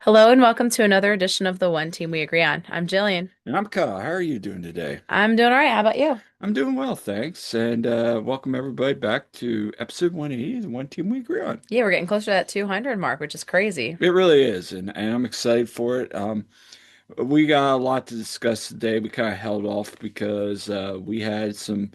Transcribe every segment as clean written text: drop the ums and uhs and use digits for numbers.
Hello and welcome to another edition of the One Team We Agree On. I'm Jillian. And I'm Kyle. How are you doing today? I'm doing all right. How about you? I'm doing well, thanks. And welcome everybody back to episode 180, the One Team We Agree On. Yeah, we're getting closer to that 200 mark, which is crazy. It really is, and I'm excited for it. We got a lot to discuss today. We kind of held off because we had some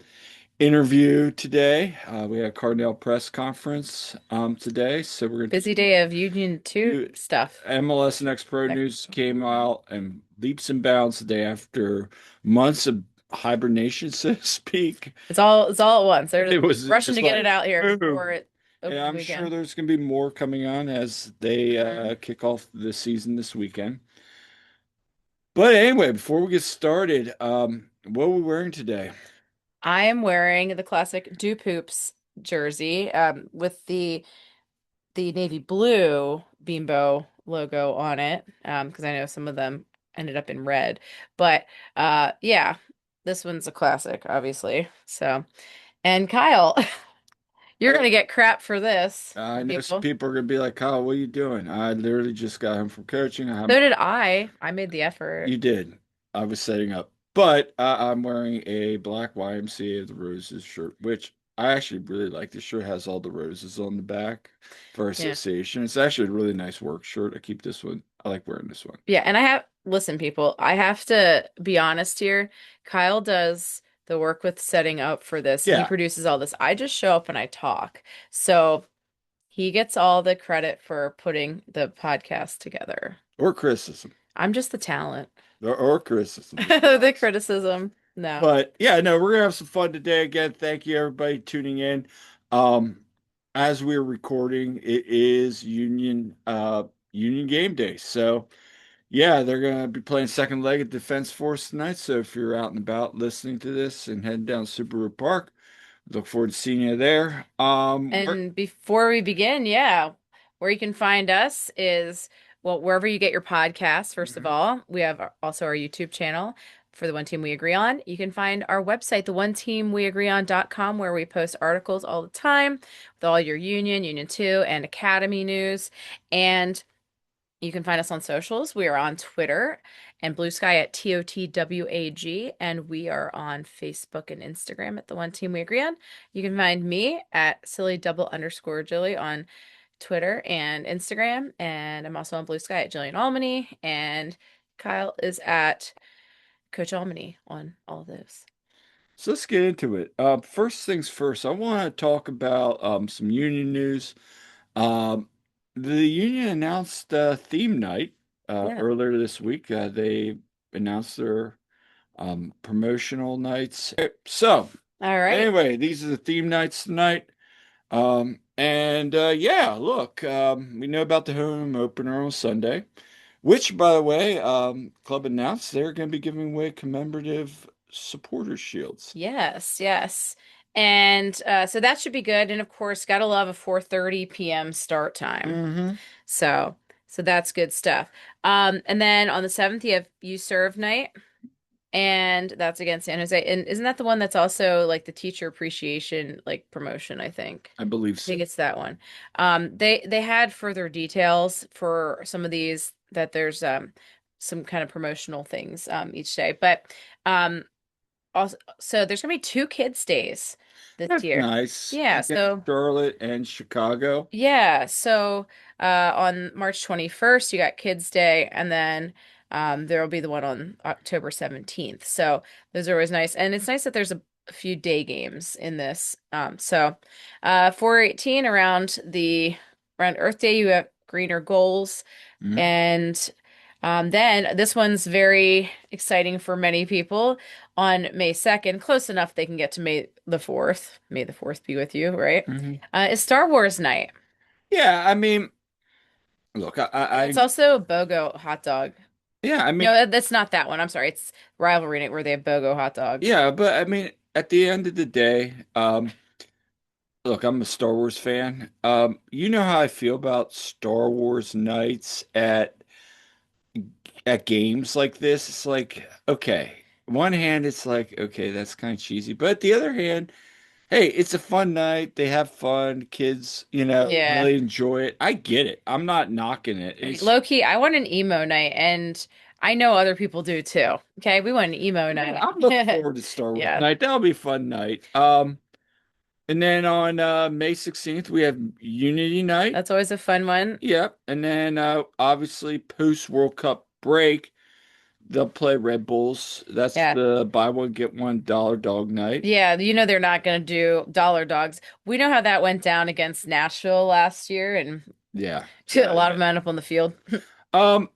interview today. We had a Cardinal press conference today, so we're going Busy to day of Union 2 do stuff. MLS Next Pro news came out and leaps and bounds today after months of hibernation, so to speak. It's all at once. They're It just was rushing to just get it like out here before boom. it And opens I'm sure weekend. there's going to be more coming on as they hmm kick off the season this weekend. But anyway, before we get started, what are we wearing today? I am wearing the classic Do Poops jersey with the navy blue Beambo logo on it because I know some of them ended up in red. But yeah, this one's a classic, obviously. So, and Kyle, you're I, gonna get crap for this I from know some people. people are going to be like, Kyle, what are you doing? I literally just got home from coaching. So did I. I made the effort. You did. I was setting up. But I'm wearing a black YMCA of the Roses shirt, which I actually really like. The shirt has all the roses on the back for Yeah. association. It's actually a really nice work shirt. I keep this one. I like wearing this one. Yeah, and listen, people, I have to be honest here. Kyle does the work with setting up for this. He Yeah, produces all this. I just show up and I talk. So he gets all the credit for putting the podcast together. or criticism. I'm just the talent. Or criticism as well. The criticism. No. But yeah, no, we're gonna have some fun today. Again, thank you everybody tuning in. Um, as we're recording, it is Union game day. So yeah, they're going to be playing second leg at Defense Force tonight. So if you're out and about listening to this and heading down Subaru Park, look forward to seeing you there. And before we begin, yeah, where you can find us is, well, wherever you get your podcasts, first of Mhm. all. We have also our YouTube channel for the One Team We Agree On. You can find our website, the one team we agree on.com, where we post articles all the time with all your Union, Union 2, and Academy news. And you can find us on socials. We are on Twitter and Blue Sky at TOTWAG, and we are on Facebook and Instagram at the One Team We Agree On. You can find me at silly double underscore Jilly on Twitter and Instagram, and I'm also on Blue Sky at Jillian Almany, and Kyle is at Coach Almany on all of those. So let's get into it. First things first, I want to talk about some Union news. Um, the Union announced theme night Yeah. earlier this week. They announced their promotional nights. So All right. anyway, these are the theme nights tonight. And yeah, look, we know about the home opener on Sunday, which, by the way, club announced they're going to be giving away commemorative supporter shields. Yes, yes. And so that should be good. And of course, gotta love a 4:30 p.m. start time. Hmm. So, so that's good stuff. And then on the 7th, you have You Serve Night, and that's against San Jose. And isn't that the one that's also like the teacher appreciation like promotion, I think. I believe I think so. it's that one. They had further details for some of these that there's some kind of promotional things each day. But also so there's gonna be two kids days this That's year. nice. Yeah, Against so Charlotte and Chicago. yeah, so on March 21st, you got Kids Day, and then there will be the one on October 17th. So those are always nice. And it's nice that there's a few day games in this. 418 around Earth Day, you have greener goals. Mhm. And then this one's very exciting for many people on May 2nd, close enough they can get to May the 4th. May the 4th be with you, right? Mhm. Is Star Wars night. Yeah, I mean, look, It's also BOGO hot dog. yeah, I mean, No, that's not that one. I'm sorry. It's Rivalry Night where they have BOGO hot dogs. yeah, but I mean, at the end of the day, look, I'm a Star Wars fan. You know how I feel about Star Wars nights at games like this. It's like, okay, one hand, it's like, okay, that's kind of cheesy, but the other hand. hey, it's a fun night. They have fun. Kids, Yeah. really enjoy it. I get it. I'm not knocking it. It's Low key, I want an emo night, and I know other people do too. Okay, we want an emo Yeah, night. I'm looking forward to Star Wars Yeah, night. That'll be a fun night. And then on May 16th we have Unity night. that's always a fun one. Yep. And then obviously post World Cup break, they'll play Red Bulls. That's Yeah. the buy one get $1 dog night. Yeah, you know they're not going to do dollar dogs. We know how that went down against Nashville last year, and Yeah. a lot of them end up on the field.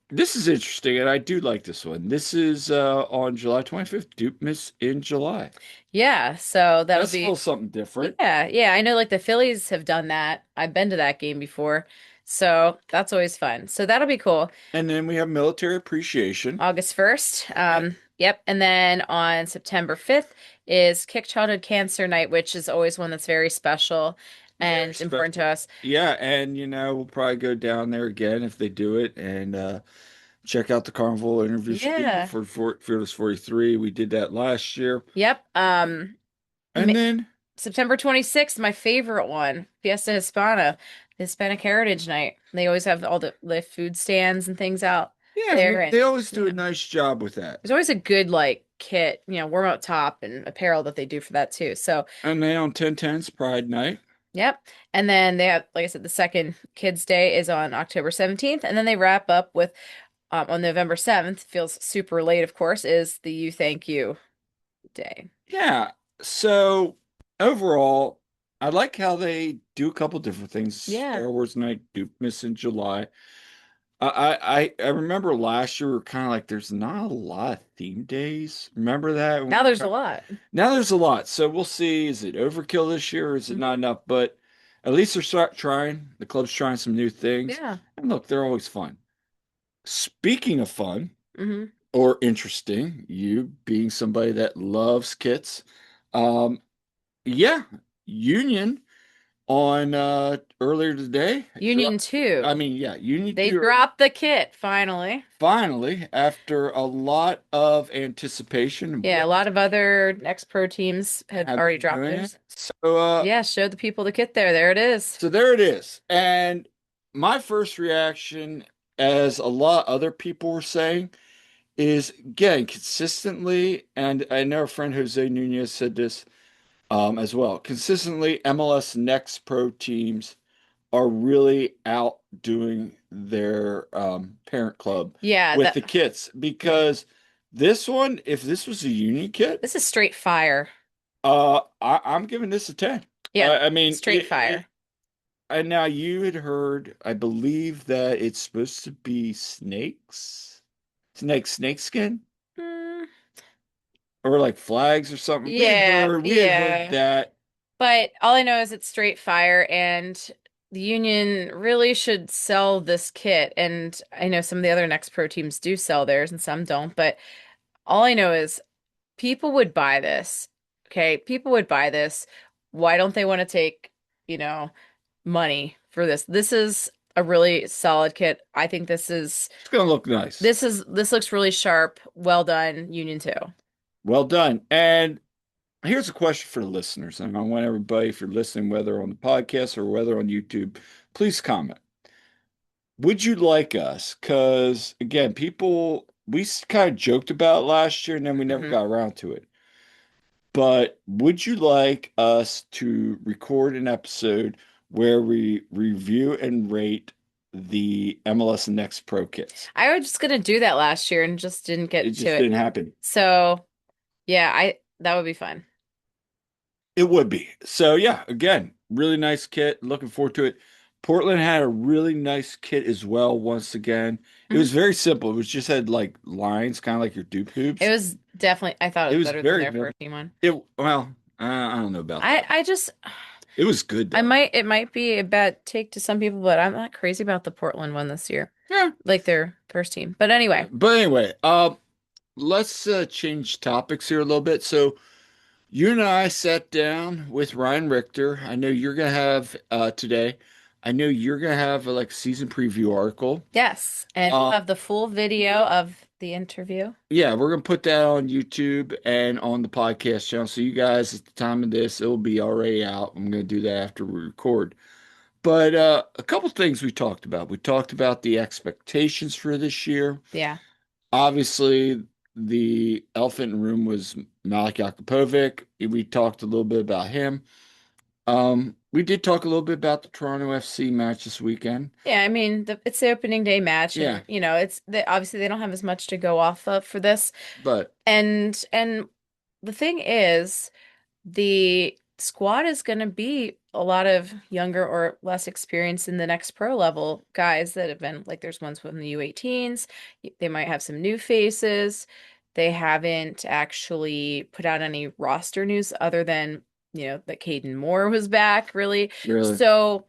This is interesting, and I do like this one. This is on July 25th, Duke Miss in July. Yeah, so that'll That's a little be something different. yeah. I know like the Phillies have done that. I've been to that game before, so that's always fun. So that'll be cool. And then we have military appreciation. August 1st. Yeah, Yep. And then on September 5th is Kick Childhood Cancer Night, which is always one that's very special very and important to special. us. Yeah, and we'll probably go down there again if they do it and check out the carnival, interview some people Yeah. for Fearless 43. We did that last year. Yep. And then, September 26th, my favorite one, Fiesta Hispana, Hispanic Heritage Night. They always have all the food stands and things out yeah, there. And they always do a yeah, nice job with that. there's always a good like kit, warm up top and apparel that they do for that too. So, And then on 10/10's Pride Night. yep. And then they have, like I said, the second Kids Day is on October 17th. And then they wrap up with on November 7th, feels super late, of course, is the You Thank You Day. Yeah. So overall, I like how they do a couple different things. Yeah. Star Wars Night, Duke Miss in July. I remember last year we were kind of like there's not a lot of theme days. Remember that? Now there's a lot. Now there's a lot. So we'll see. Is it overkill this year or is it not Hmm. enough? But at least they're start trying. The club's trying some new things. Yeah. And look, they're always fun. Speaking of fun Hmm. or interesting, you being somebody that loves kits, um, yeah, Union on earlier today. Union I 2. mean, yeah, Union They 2 dropped the kit finally. finally, after a lot of anticipation, Yeah, a lot of other Next Pro teams had have already been dropped doing it. theirs. Yeah, show the people the kit there. There it is. So there it is. And my first reaction, as a lot other people were saying, is again consistently, and I know our friend Jose Nunez said this as well. Consistently, MLS Next Pro teams are really outdoing their parent club Yeah, with the kits yeah. because this one, if this was a Union kit, This is straight fire. I'm giving this a 10. Yeah, I mean, straight fire. and now you had heard, I believe that it's supposed to be snake skin, Mm, or like flags or something. yeah, We had heard yeah. that. But all I know is it's straight fire, and the Union really should sell this kit. And I know some of the other Next Pro teams do sell theirs and some don't, but all I know is people would buy this. Okay, people would buy this. Why don't they want to take, you know, money for this? This is a really solid kit. I think It's gonna look nice. this looks really sharp. Well done, Union 2. Well done. And here's a question for the listeners, and I want everybody, if you're listening, whether on the podcast or whether on YouTube, please comment. Would you like us? Because again, we kind of joked about it last year and then we never Hmm. got around to it. But would you like us to record an episode where we review and rate the MLS Next Pro kits? I was just gonna do that last year and just didn't It get to just it. didn't happen. So yeah, I that would be fun. It would be. So yeah, again, really nice kit. Looking forward to it. Portland had a really nice kit as well, once again. It Hmm. was very simple. It was just had like lines, kind of like your Duke It hoops. was definitely I thought it It was was better than very their good. 14 one. I don't know about that. I just It was good I though. might it might be a bad take to some people, but I'm not crazy about the Portland one this year. Yeah. Like their first team. But anyway. But anyway, let's change topics here a little bit. So you and I sat down with Ryan Richter. I know you're gonna have today. I know you're gonna have a like season preview article. Yes, and we'll Uh, have the full video of the interview. yeah, we're gonna put that on YouTube and on the podcast channel. So you guys, at the time of this, it'll be already out. I'm gonna do that after we record. But a couple things we talked about. We talked about the expectations for this year. Yeah. Obviously, the elephant in the room was Malik Jakupovic. We talked a little bit about him. We did talk a little bit about the Toronto FC match this weekend. Yeah, I mean, it's the opening day match, Yeah, and it's obviously they don't have as much to go off of for this. but And the thing is, the squad is going to be a lot of younger or less experienced in the next pro level guys that have been like there's ones from the U18s. They might have some new faces. They haven't actually put out any roster news other than, that Caden Moore was back, really. really, So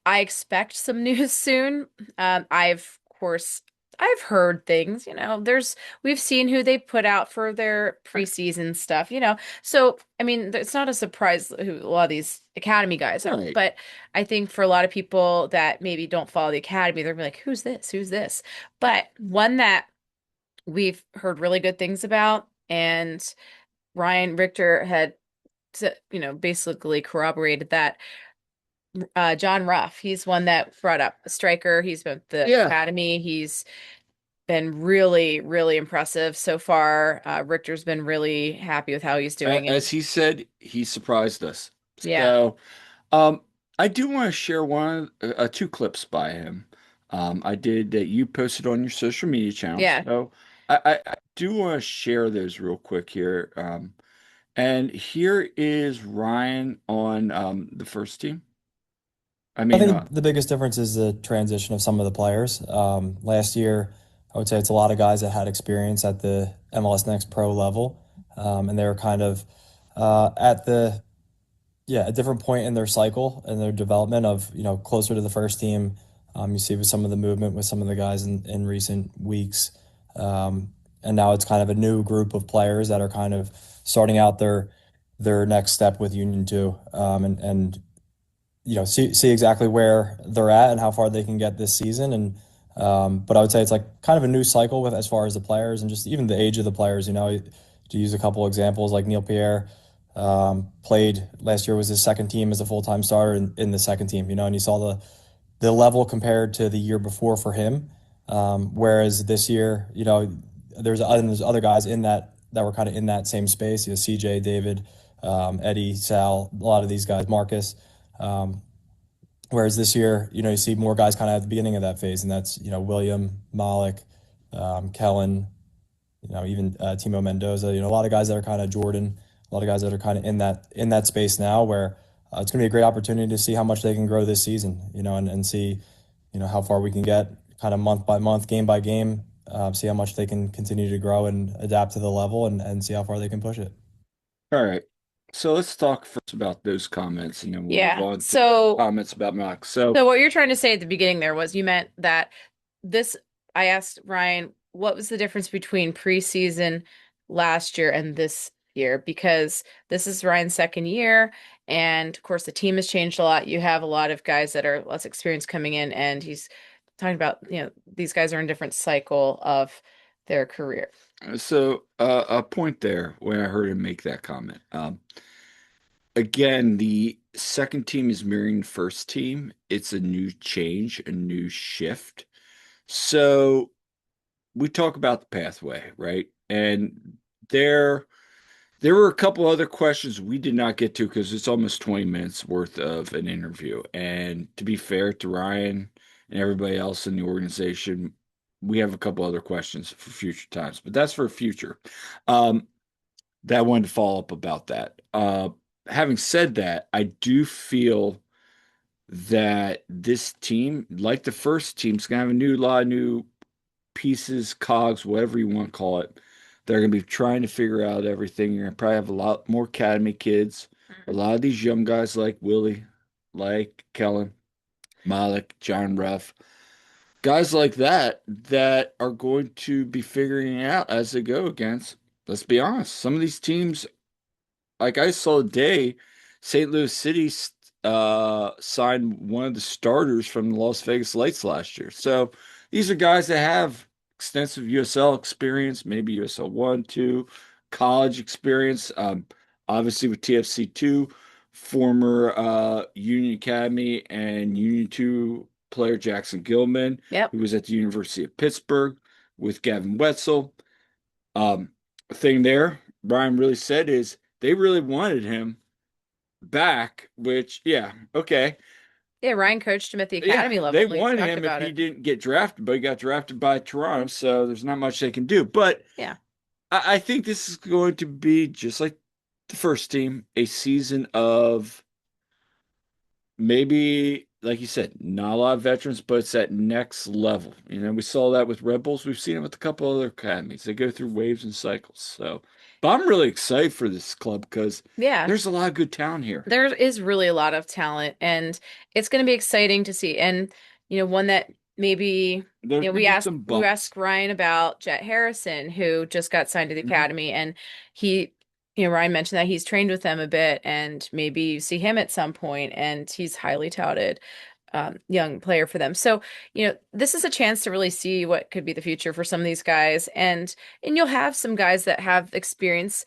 I expect some news soon. Of course, I've heard things, we've seen who they put out for their preseason stuff. So, I mean, it's not a surprise who a lot of these academy guys are, right. but I think for a lot of people that maybe don't follow the academy, they're gonna be like, who's this? Who's this? But one that we've heard really good things about, and Ryan Richter had, basically corroborated that John Ruff. He's one that brought up a striker. He's been at the Yeah, academy. He's been really, really impressive so far. Richter's been really happy with how he's doing. as And he said, he surprised us. yeah, So, I do want to share two clips by him. I did that you posted on your social media channels. yeah. So, I do want to share those real quick here. And here is Ryan on the first team. I I mean, think the biggest difference is the transition of some of the players. Last year, I would say it's a lot of guys that had experience at the MLS Next Pro level, and they were kind of at the a different point in their cycle and their development of closer to the first team. You see with some of the movement with some of the guys in recent weeks, and now it's kind of a new group of players that are kind of starting out their next step with Union Two, and see exactly where they're at and how far they can get this season. And but I would say it's like kind of a new cycle with as far as the players and just even the age of the players. To use a couple examples, like Neil Pierre played last year was his second team as a full time starter in the second team. And you saw the level compared to the year before for him. Whereas this year, there's other guys in that were kind of in that same space. CJ, David, Eddie, Sal, a lot of these guys, Marcus. Um, Whereas this year, you see more guys kind of at the beginning of that phase, and that's William, Malik, Kellen, even Timo Mendoza. A lot of guys that are kind of Jordan, a lot of guys that are kind of in that space now, where it's going to be a great opportunity to see how much they can grow this season. And see how far we can get, kind of month by month, game by game. See how much they can continue to grow and adapt to the level, and see how far they can push it. all right. So let's talk first about those comments, and then we'll move Yeah. on to So, comments about Max. So, so what you're trying to say at the beginning there was you meant that this, I asked Ryan, what was the difference between preseason last year and this year? Because this is Ryan's second year. And of course, the team has changed a lot. You have a lot of guys that are less experienced coming in, and he's talking about, these guys are in a different cycle of their career. a point there where I heard him make that comment. Again, the second team is mirroring the first team. It's a new change, a new shift. So we talk about the pathway, right? And there there were a couple other questions we did not get to because it's almost 20 minutes worth of an interview. And to be fair to Ryan and everybody else in the organization, we have a couple other questions for future times, but that's for future. Um, that I wanted to follow up about that. Having said that, I do feel that this team, like the first team, is gonna have a new lot of new pieces, cogs, whatever you want to call it. They're going to be trying to figure out everything. You're going to probably have a lot more academy kids, a lot of these young guys like Willie, like Kellen, Malik, John Ruff, guys like that are going to be figuring it out as they go against. Let's be honest, some of these teams, like I saw today, St. Louis City signed one of the starters from the Las Vegas Lights last year. So these are guys that have extensive USL experience, maybe USL 1, 2, college experience. Obviously with TFC 2, former Union Academy and Union 2 player Jackson Gilman, Yep. who was at the University of Pittsburgh with Gavin Wetzel. Um, thing there, Brian really said is they really wanted him back, which, yeah, okay. Yeah, Ryan coached him at the Yeah, academy they level. He's wanted talked him if about he it. didn't get drafted, but he got drafted by Toronto, so there's not much they can do. But Yeah. I think this is going to be just like the first team, a season of maybe, like you said, not a lot of veterans, but it's that next level. You know, we saw that with Red Bulls. We've seen it with a couple other academies. They go through waves and cycles. So, but I'm really excited for this club because Yeah. there's a lot of good talent here. There is really a lot of talent, and it's going to be exciting to see. And one that maybe There's gonna we be asked some we bumps. asked Ryan about Jet Harrison, who just got signed to the Mhm. academy, and he, Ryan mentioned that he's trained with them a bit, and maybe you see him at some point, and he's highly touted. Young player for them. So, this is a chance to really see what could be the future for some of these guys. And you'll have some guys that have experience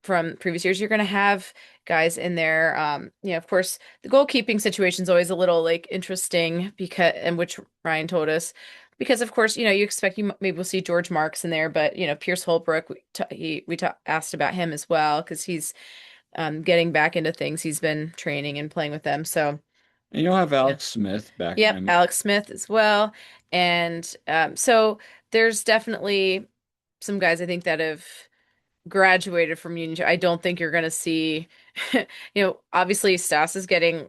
from previous years. You're going to have guys in there. Of course, the goalkeeping situation is always a little like interesting because, and which Ryan told us, because of course, you expect maybe we'll see George Marks in there, but Pierce Holbrook, asked about him as well because he's getting back into things. He's been training and playing with them. So, And you'll have yeah. Alex Smith back. Yep, Alex Smith as well. And so there's definitely some guys I think that have graduated from Union. I don't think you're going to see, obviously Stas is getting,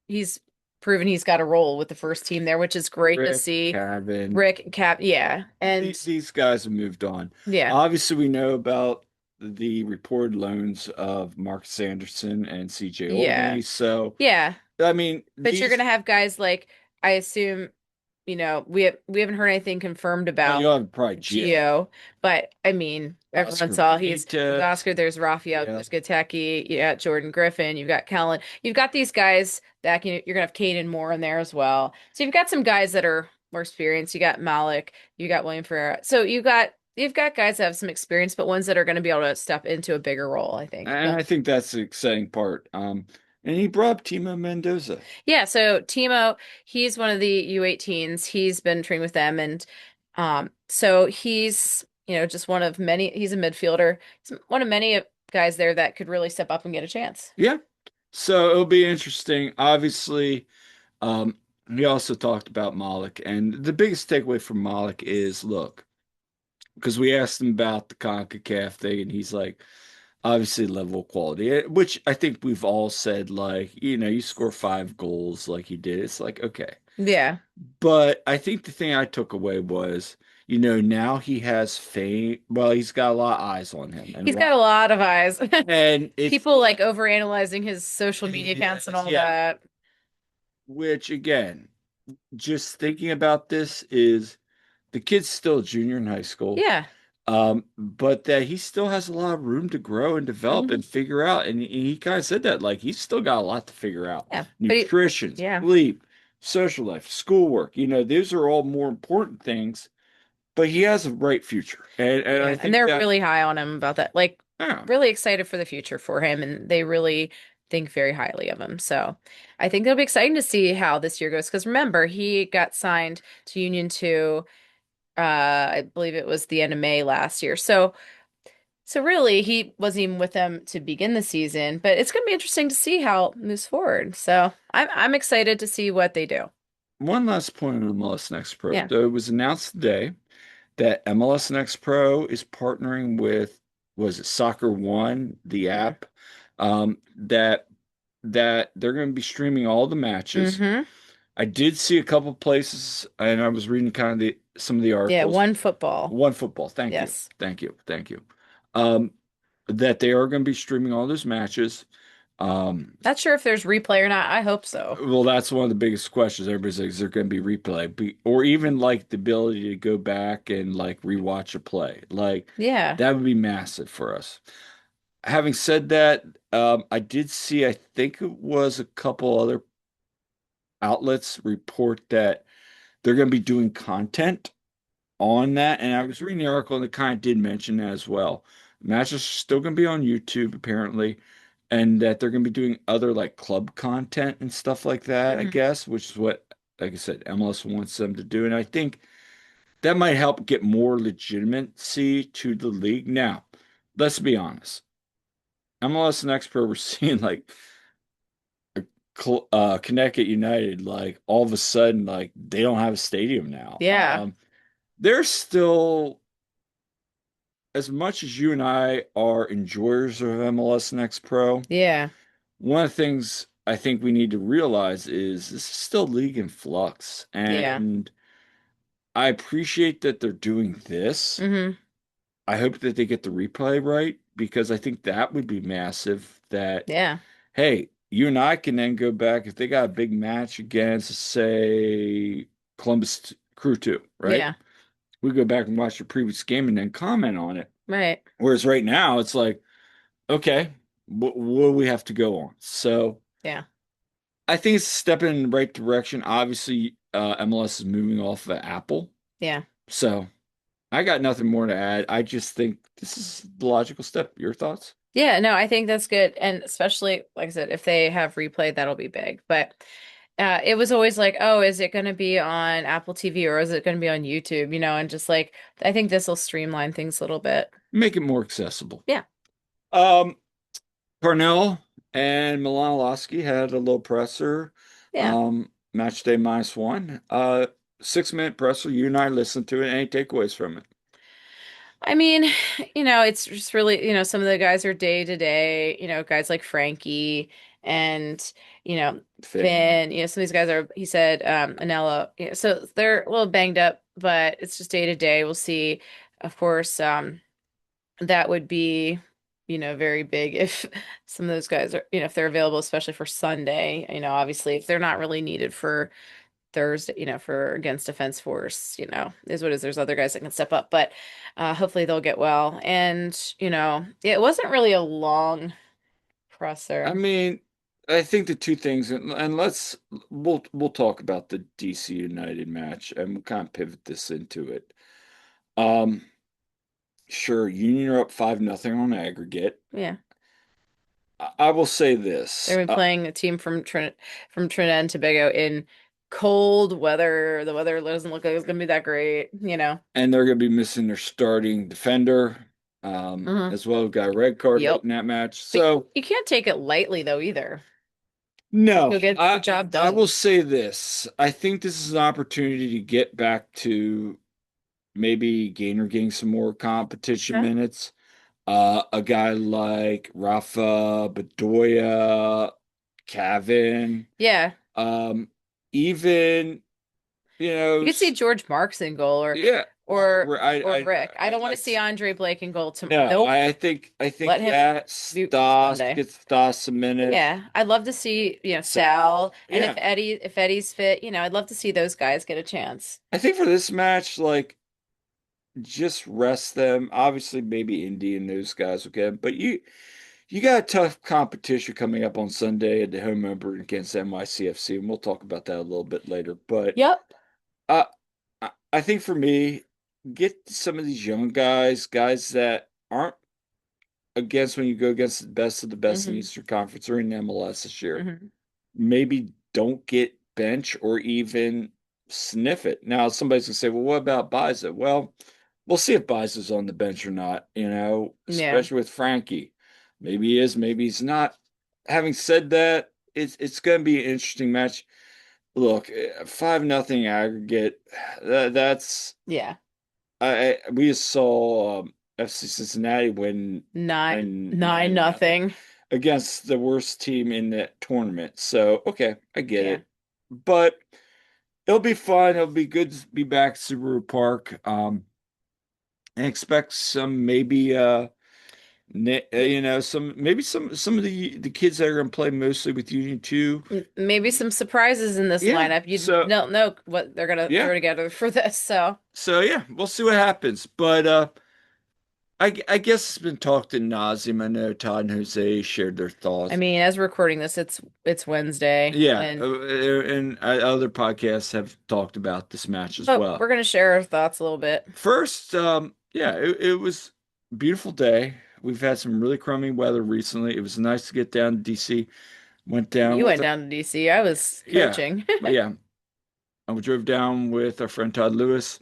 he's proven he's got a role with the first team there, which is great to Rick, see. Kevin, Rick, Cap, yeah. And these guys have moved on. yeah, Obviously, we know about the reported loans of Marcus Anderson and CJ yeah, Olney. So, yeah. I mean, But you're going these, to have guys like, I assume, we haven't heard anything confirmed about you'll have probably Gio, Geo, but I mean, everyone Oscar saw there's Vita. Oscar, there's Raphael, Yeah. there's Gateki, you got Jordan Griffin, you've got Kellen, you've got these guys that you're gonna have Caden Moore in there as well. So you've got some guys that are more experienced. You got Malik, you got William Ferreira. So you've got guys that have some experience, but ones that are going to be able to step into a bigger role, I think. And I think that's the exciting part. And he brought up Timo Mendoza. Yeah, so Timo, he's one of the U18s. He's been training with them, and so he's just one of many. He's a midfielder. He's one of many guys there that could really step up and get a chance. Yeah. So it'll be interesting. Obviously, we also talked about Malik, and the biggest takeaway from Malik is look, because we asked him about the CONCACAF thing, and he's like, obviously level of quality, which I think we've all said, like, you score 5 goals like he did. It's like, okay. Yeah, But I think the thing I took away was, now he has fame. Well, he's got a lot of eyes on him, and he's got a lot of eyes. it's People like overanalyzing his social media accounts and all yeah, that. which again, just thinking about this is the kid's still a junior in high school. Yeah. But that he still has a lot of room to grow and develop Mhm. and figure out. And he kind of said that, like, he's still got a lot to figure out. Yeah. Nutrition, Yeah. sleep, social life, schoolwork, those are all more important things, but he has a bright future. And I Yeah, and think they're that, really high on him about that. Like, yeah, really excited for the future for him, and they really think very highly of him. So, I think it'll be exciting to see how this year goes. Because remember, he got signed to Union 2, I believe it was the end of May last year. So really, he wasn't even with them to begin the season. But it's going to be interesting to see how it moves forward. So, I'm excited to see what they do. one last point on MLS Next Pro. Yeah. Though it was announced today that MLS Next Pro is partnering with, was it Soccer One, the app, that they're going to be streaming all the matches. Mm-hmm. I did see a couple places, and I was reading kind of some of the Yeah, articles. one football. One football. Thank you, Yes. thank you, thank you. Um, that they are going to be streaming all those matches. Not sure if there's replay or not. I hope so. Well, that's one of the biggest questions. Everybody's like, is there going to be replay, or even like the ability to go back and like rewatch a play? Like Yeah. that would be massive for us. Having said that, I did see, I think it was a couple other outlets report that they're going to be doing content on that. And I was reading the article and it kind of did mention that as well. Matches are still going to be on YouTube, apparently, and that they're going to be doing other like club content and stuff like that, I Mhm. guess, which is what, like I said, MLS wants them to do. And I think that might help get more legitimacy to the league. Now, let's be honest. MLS Next Pro, we're seeing like Connecticut United, like all of a sudden, like they don't have a stadium now. Yeah. They're still, as much as you and I are enjoyers of MLS Next Pro, Yeah. one of the things I think we need to realize is this is still league in flux. Yeah. And I appreciate that they're doing this. Hmm. I hope that they get the replay right because I think that would be massive. That, Yeah. hey, you and I can then go back if they got a big match against, say, Columbus Crew 2, right? Yeah. We go back and watch the previous game and then comment on it. Right. Whereas right now, it's like, okay, what do we have to go on? So Yeah. I think it's a step in the right direction. Obviously, MLS is moving off of Apple. Yeah. So I got nothing more to add. I just think this is the logical step. Your thoughts? Yeah, no, I think that's good. And especially, like I said, if they have replay, that'll be big. But it was always like, oh, is it going to be on Apple TV or is it going to be on YouTube? And just like, I think this will streamline things a little bit. Make it more accessible. Yeah. Um, Parnell and Milanowski had a little presser. Yeah. Match day -1. 6 minute presser. You and I listened to it. Any takeaways from it? I mean, it's just really, some of the guys are day to day, guys like Frankie and, Finn. Finn, some of these guys are, he said, Anello, so they're a little banged up, but it's just day to day. We'll see. Of course, that would be, very big if some of those guys are, if they're available, especially for Sunday, obviously if they're not really needed for Thursday, for against Defense Force, is what it is. There's other guys that can step up, but hopefully they'll get well. And, it wasn't really a long I presser. mean, I think the two things, and we'll talk about the DC United match, and we'll kind of pivot this into it. Um, sure, Union are up 5-0 on aggregate. Yeah. I will say this, They've been playing a team from Trinidad and Tobago in cold weather. The weather doesn't look like it's gonna be that great. and they're going to be missing their starting defender, Hmm. as well as got a red card late Yep. in that match. But So, you can't take it lightly though either. no, You'll get the job I done. will say this. I think this is an opportunity to get back to maybe Gainer getting some more competition Huh? minutes. A guy like Rafa, Bedoya, Cavan, Yeah. um, even, you know, You could see George Marks in goal or yeah, or where or Rick. I don't want I to see Andre Blake in goal tomorrow. no, Nope. I think Let him that do Stas Sunday. gets Stas some minutes. Yeah. I'd love to see, Sal, Sal. And if yeah. Eddie's fit, I'd love to see those guys get a chance. I think for this match, like just rest them. Obviously, maybe Indy and those guys will get 'em, but you got a tough competition coming up on Sunday at the home opener against NYCFC, and we'll talk about that a little bit later. But Yep. uh, I think for me, get some of these young guys that aren't against when you go against the best of the best in the Hmm. Eastern Conference or in MLS this year. Hmm. Maybe don't get bench or even sniff it. Now, somebody's gonna say, well, what about Biza? Well, we'll see if Biza's on the bench or not, Yeah. especially with Frankie. Maybe he is, maybe he's not. Having said that, it's gonna be an interesting match. Look, 5-0 aggregate. That's Yeah. we just saw FC Cincinnati win Nine, and nine, 9-0 nothing. against the worst team in that tournament. So, okay, I get Yeah. it. But it'll be fun. It'll be good to be back at Subaru Park. And expect some maybe some of the kids that are going to play mostly with Union 2. Maybe some surprises in this Yeah. lineup. You So, don't know what they're gonna yeah. throw together for this, so So yeah, we'll see what happens. But I guess it's been talked ad nauseum. I know Todd and Jose shared their I thoughts. mean, as we're recording this, it's Wednesday, Yeah, and and other podcasts have talked about this match as but well. we're gonna share our thoughts a little bit. First, yeah, it was a beautiful day. We've had some really crummy weather recently. It was nice to get down to DC. Went down You with went down to DC. I was yeah, coaching. yeah. I drove down with our friend Todd Lewis.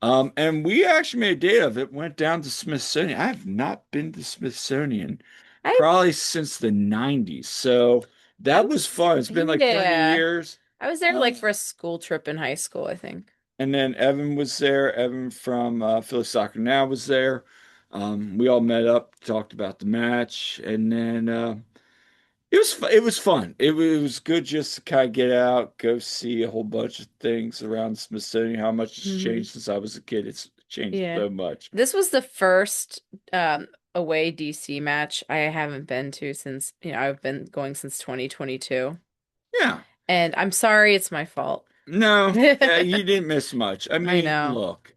And we actually made a day of it. Went down to Smithsonian. I have not been to Smithsonian I probably since the 90s. So I that was was fun. It's been like 30 yeah. years. I was there like Um, for a school trip in high school, I think. and then Evan was there. Evan from Philly Soccer Now was there. We all met up, talked about the match, and then it was fun. It was good just to kind of get out, go see a whole bunch of things around Smithsonian. How much it's Hmm. changed since I was a kid. It's changed Yeah. so much. This was the first away DC match I haven't been to since, I've been going since 2022. Yeah. And I'm sorry, it's my fault. No, you I didn't miss much. I mean, know. look,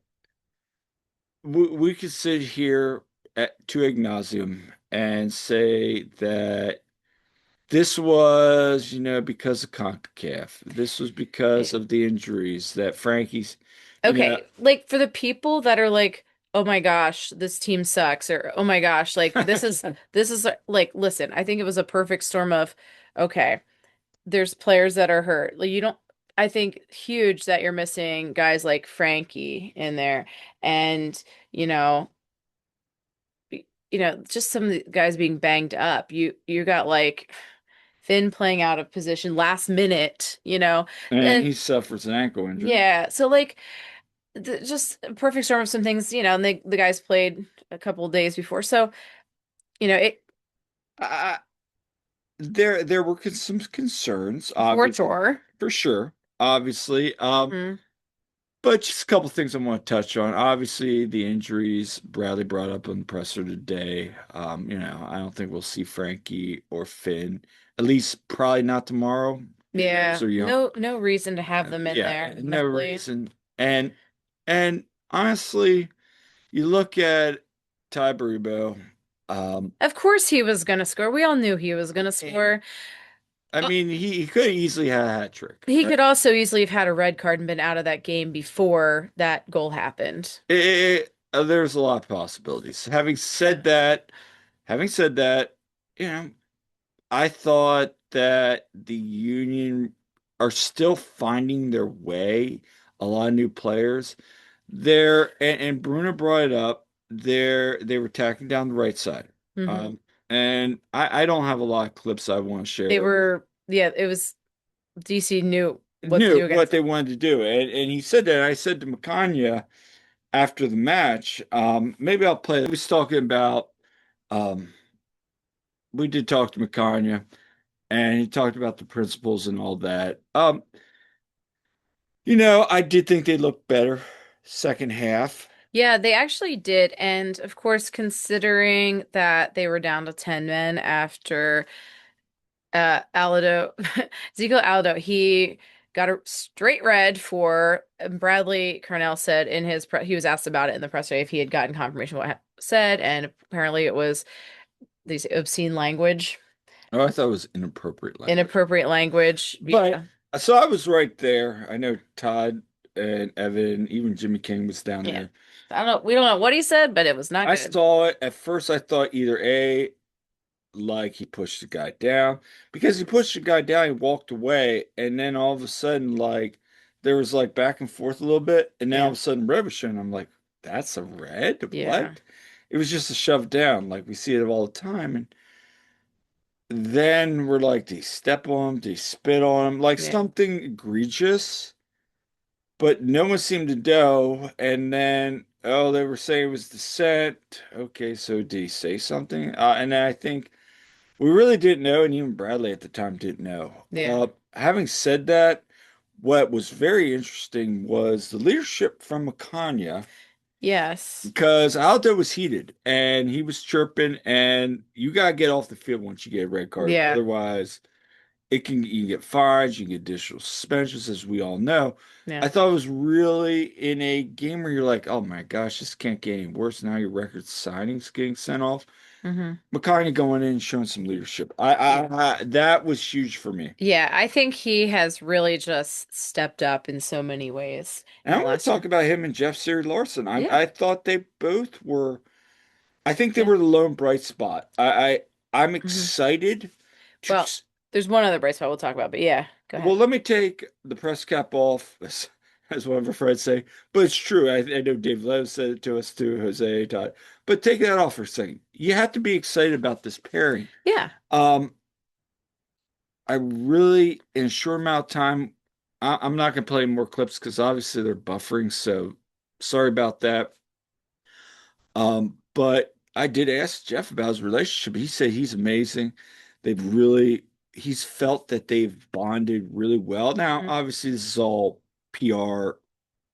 we could sit here at to ad nauseam and say that this was, because of CONCACAF. This was because of the injuries that Frankie's, you know, Okay, like for the people that are like, "Oh my gosh, this team sucks," or "Oh my gosh, like this is like listen, I think it was a perfect storm of okay, there's players that are hurt. Like you don't I think huge that you're missing guys like Frankie in there and, you know, just some of the guys being banged up. You got like Finn playing out of position last minute, and and he suffers an ankle injury. yeah, so like just a perfect storm of some things, and the guys played a couple of days before. So, it Uh, there were some concerns, for obviously, sure. for sure, obviously. Hmm. But just a couple things I want to touch on. Obviously, the injuries Bradley brought up on the presser today. I don't think we'll see Frankie or Finn, at least probably not tomorrow. Those Yeah. are young. No reason to have them in Yeah, there, no honestly. reason. And honestly, you look at Ty Baribo. Um, Of course he was gonna score. We all knew he was gonna score. I Uh, mean, he could easily have a hat trick, He right? could also easily have had a red card and been out of that game before that goal happened. There's a lot of possibilities. Having said that, you know, I thought that the Union are still finding their way. A lot of new players. And Bruno brought it up. They were tacking down the right side. Hmm. And I don't have a lot of clips I want to They share. were, yeah, it was DC knew what to Knew do what against they them. wanted to do. And he said that. And I said to Makanya after the match, maybe I'll play. We was talking about um, we did talk to Makanya and he talked about the principles and all that. I did think they looked better second half. Yeah, they actually did. And of course, considering that they were down to 10 men after Alado, Ezekiel Alado, he got a straight red for Bradley Carnell said in he was asked about it in the press day if he had gotten confirmation of what said, and apparently it was these obscene language, Oh, I thought it was inappropriate language. inappropriate language. But Yeah. so I was right there. I know Todd and Evan, even Jimmy King was down Yeah. there. We don't know what he said, but it was not I good. saw it. At first, I thought either A, like he pushed the guy down, because he pushed the guy down, he walked away, and then all of a sudden, like there was like back and forth a little bit, and then all Yeah. of a sudden, red was showing. I'm like, that's a red? Yeah. What? It was just a shove down, like we see it all the time, and then we're like, they step on him, they spit on him, like Yeah. something egregious, but no one seemed to know. And then, oh, they were saying it was dissent. Okay, so did he say something? And then I think we really didn't know, and even Bradley at the time didn't know. Yeah. Having said that, what was very interesting was the leadership from Makanya, Yes. because Aldo was heated and he was chirping, and you gotta get off the field once you get a red card. Yeah. Otherwise, you can get fines, you can get additional suspensions, as we all know. Yeah. I thought it was really in a game where you're like, oh my gosh, this can't get any worse. Now your record signings getting sent off. Hmm. McCartney going in and showing some leadership. Yeah. That was huge for me. Yeah, I think he has really just stepped up in so many ways And in I the want to last talk year. about him and Jeff Siri Larson. Yeah. I thought they both were. I think they Yeah. were the lone bright spot. I'm Hmm. excited to. Well, there's one other bright spot we'll talk about, but yeah, go Well, ahead. let me take the press cap off, as one of our friends say. But it's true. I know Dave Lowe said it to us too, Jose Todd. But take that off for a second. You have to be excited about this pairing. Yeah. Um, I really, in a short amount of time, I'm not going to play more clips because obviously they're buffering. So sorry about that. But I did ask Jeff about his relationship. He said he's amazing. He's felt that they've bonded really well. Now, Mhm. obviously, this is all PR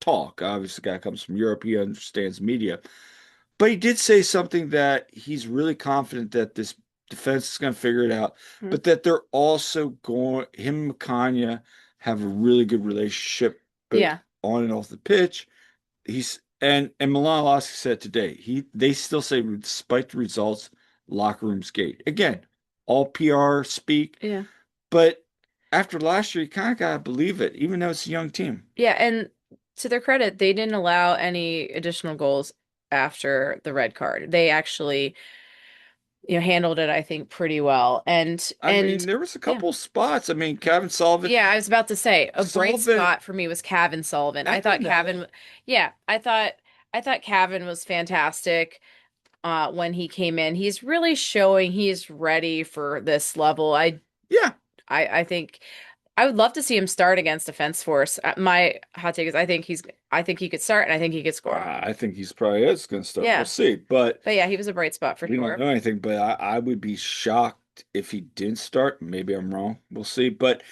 talk. Obviously, the guy comes from Europe. He understands media. But he did say something that he's really confident that this defense is going to figure it out, Mhm. but that they're also going, him and Makanya have a really good relationship both Yeah. on and off the pitch. And Milan Lasky said today, they still say despite the results, locker room's gate. Again, all PR speak, Yeah. but after last year, you kind of gotta believe it, even though it's a young team. Yeah, and to their credit, they didn't allow any additional goals after the red card. They actually, handled it, I think, pretty well. I And mean, there was a yeah. couple spots. I mean, Kevin Sullivan, Yeah, I was about to say a bright Sullivan, spot for me was Cavan Sullivan. I and thought Manella. Cavan, yeah, I thought Cavan was fantastic when he came in. He's really showing he's ready for this level. Yeah, I think I would love to see him start against Defense Force. My hot take is I think he could start and I think he could score. I think he's probably is going to start. We'll Yeah. see, but But yeah, he was a bright spot for we don't sure. know anything. But I would be shocked if he didn't start. Maybe I'm wrong. We'll see. But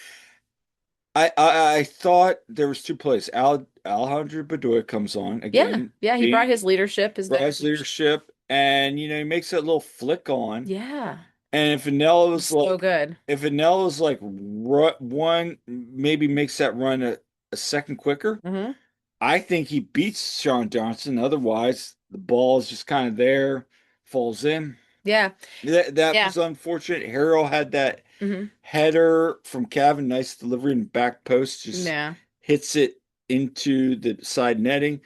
I thought there was two plays. Alejandro Bedoya comes on Yeah. again, Yeah, he brought being his leadership, his Brad's veteran. leadership, and he makes that little flick on. Yeah. And if Vanilla He's was so like, good. if Vanilla was like one, maybe makes that run a second quicker, Hmm. I think he beats Sean Johnson. Otherwise, the ball is just kind of there, falls in. Yeah. That Yeah. was unfortunate. Harrell had that Hmm. header from Cavan, nice delivery in back post, just Yeah. hits it into the side netting.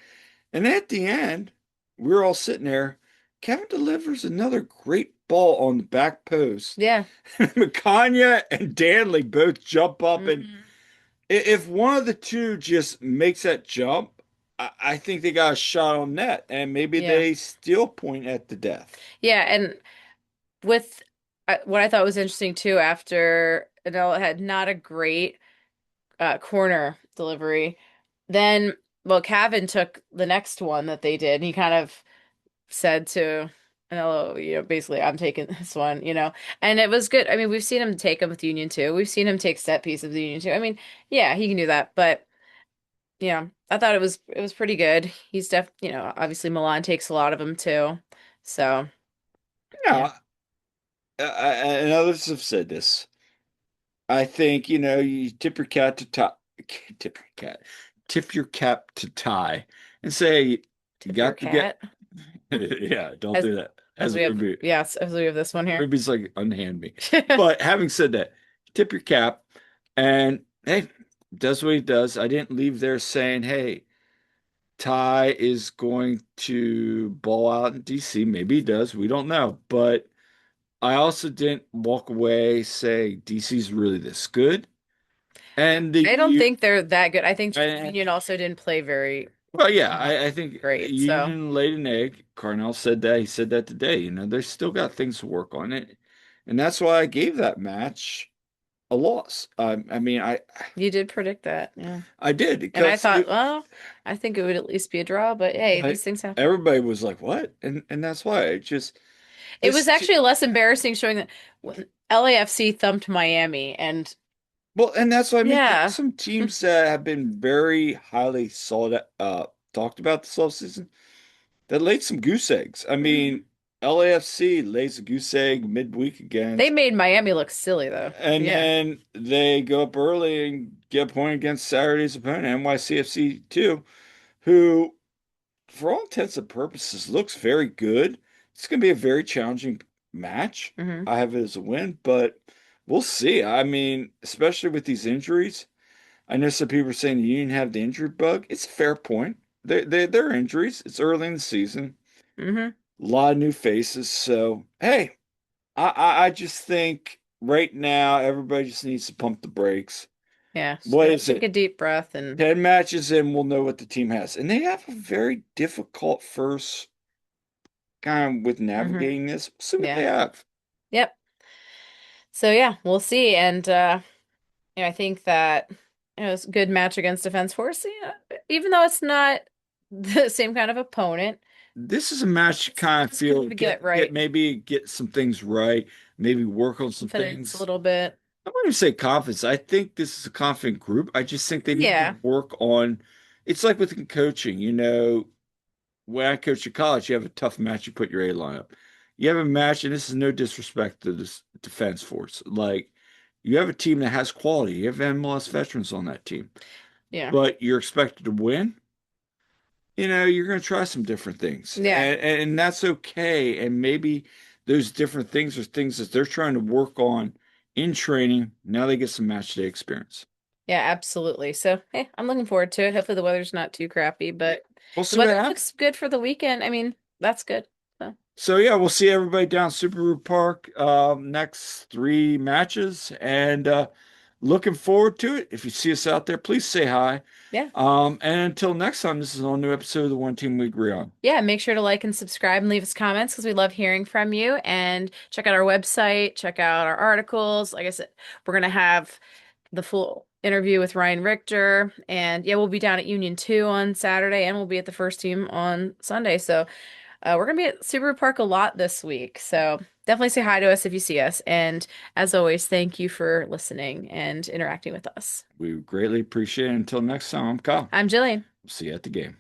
And at the end, we were all sitting there. Kevin delivers another great ball on the back post. Yeah. McCanya and Danley both jump up, and Hmm. if one of the two just makes that jump, I think they got a shot on net, and maybe Yeah. they still point at the death. Yeah. And with what I thought was interesting too, after Adele had not a great corner delivery, then, well, Cavan took the next one that they did, and he kind of said to Anello, basically, I'm taking this one, and it was good. I mean, we've seen him take them with Union too. We've seen him take set pieces with Union too. I mean, yeah, he can do that, but yeah, I thought it was pretty good. He's obviously Milan takes a lot of them too. So, yeah. Yeah, and others have said this. I think, you tip your cat to tie, tip your cat, tip your cap to tie, and say you Tip your got to get. cat. Yeah, don't As do that. as As we have Ruby, yes, as we have this one here. Ruby's like unhand me. But having said that, tip your cap, and hey, does what he does. I didn't leave there saying, hey, Ty is going to ball out in DC. Maybe he does. We don't know. But I also didn't walk away say DC's really this good. And the I don't you think they're that good. I think and, Union also didn't play very well, yeah, not I think great. So, Union laid an egg. Carnell said that. He said that today. They still got things to work on it, and that's why I gave that match a loss. I mean, you did predict that. Yeah. I did And I because thought, well, I think it would at least be a draw, but hey, these things happen. everybody was like, "What?" And that's why I just It was this. actually less embarrassing showing that when LAFC thumped Miami and Well, and that's what I mean. There's yeah. some teams that have been very highly sought talked about this offseason that laid some goose eggs. I Mhm. mean, LAFC lays a goose egg midweek They against, made Miami look silly though. and Yeah. then they go up early and get a point against Saturday's opponent, NYCFC too, who, for all intents and purposes, looks very good. It's going to be a very challenging match. Hmm. I have it as a win, but we'll see. I mean, especially with these injuries, I know some people are saying the Union have the injury bug. It's a fair point. They're injuries. It's early in the season. Hmm. A lot of new faces. So, hey, I just think right now everybody just needs to pump the brakes. Yeah. Just What gotta is take a it? deep breath and 10 matches in, we'll know what the team has. And they have a very difficult first kind of with hmm. navigating this. We'll see what they Yeah. have. Yep. So yeah, we'll see. And I think that it's a good match against Defense Force. Yeah, even though it's not the same kind of opponent, This is a match you kind of it's good feel to get get right. maybe get some things right, maybe work on some Confidence a things. little bit. I wouldn't even say confidence. I think this is a confident group. I just think they need to Yeah. work on. It's like with coaching. When I coached at college, you have a tough match, you put your A line up. You have a match, and this is no disrespect to this defense force. Like, you have a team that has quality. You have MLS veterans on that team, Yeah. but you're expected to win. You're going to try some different things, Yeah. and that's okay. And maybe those different things are things that they're trying to work on in training. Now they get some match day experience. Yeah, absolutely. So, hey, I'm looking forward to it. Hopefully the weather's not too crappy, but We'll the see what weather happens. looks good for the weekend. I mean, that's good. So, So yeah, we'll see everybody down Subaru Park next 3 matches, and looking forward to it. If you see us out there, please say hi. yeah. And until next time, this is a new episode of the One Team We Agree On. Yeah, make sure to like and subscribe and leave us comments because we love hearing from you. And check out our website, check out our articles. Like I said, we're gonna have the full interview with Ryan Richter. And yeah, we'll be down at Union 2 on Saturday and we'll be at the first team on Sunday. So we're gonna be at Subaru Park a lot this week. So definitely say hi to us if you see us. And as always, thank you for listening and interacting with us. We greatly appreciate it. Until next time, I'm Kyle. I'm Jillian. See you at the game.